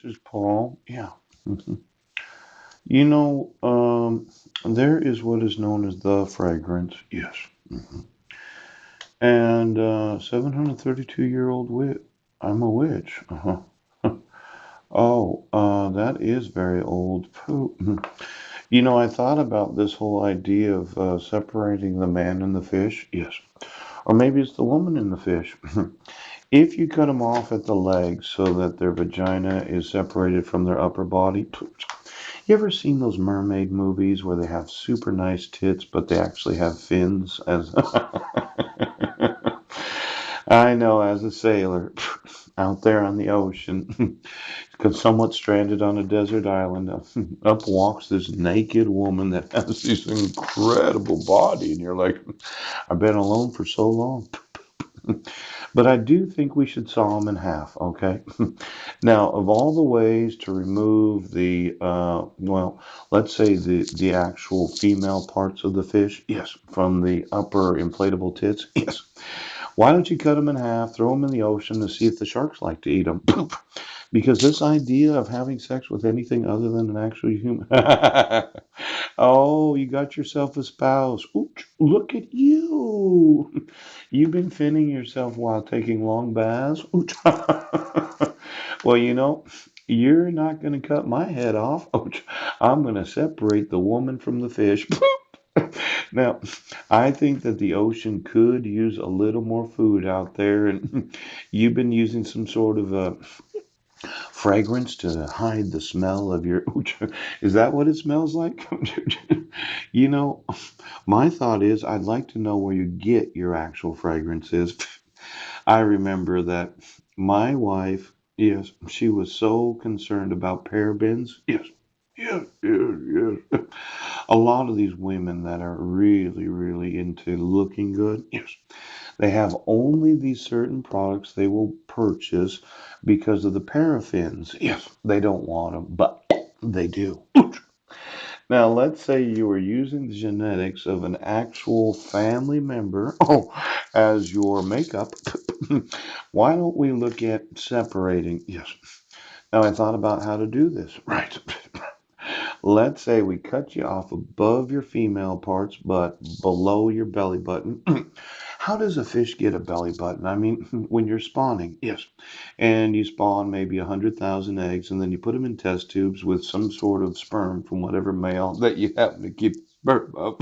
is Paul. Yeah. Mhm. You know, there is what is known as the fragrance. Yes. Mhm. And 732-year-old witch. I'm a witch. Uh-huh. Oh, that is very old. Pooh. Mhm. You know, I thought about this whole idea of separating the man and the fish. Yes. Or maybe it's the woman and the fish. If you cut them off at the legs so that their vagina is separated from their upper body, you ever seen those mermaid movies where they have super nice tits, but they actually have fins? As I know, as a sailor out there on the ocean, somewhat stranded on a desert island, up walks this naked woman that has this incredible body, and you're like, I've been alone for so long. But I do think we should saw them in half, okay? Now, of all the ways to remove well, let's say the actual female parts of the fish, yes, from the upper inflatable tits, yes. Why don't you cut them in half, throw them in the ocean to see if the sharks like to eat them? Because this idea of having sex with anything other than an actual human. Oh, you got yourself a spouse. Ooh, look at you. You've been finning yourself while taking long baths. Ooh. Well, you're not going to cut my head off. Ooh. I'm going to separate the woman from the fish. Now, I think that the ocean could use a little more food out there, and you've been using some sort of a fragrance to hide the smell of your. Is that what it smells like? You know, my thought is I'd like to know where you get your actual fragrances. I remember that my wife, yes, she was so concerned about parabens. Yes, yes, yes, yes. A lot of these women that are really, really into looking good, yes, they have only these certain products they will purchase because of the paraffins. Yes, they don't want them, but they do. Now, let's say you were using the genetics of an actual family member as your makeup. Why don't we look at separating? Yes. Now, I thought about how to do this. Right. Let's say we cut you off above your female parts, but below your belly button. How does a fish get a belly button? I mean, when you're spawning, yes. And you spawn maybe 100,000 eggs, and then you put them in test tubes with some sort of sperm from whatever male that you happen to keep sperm of.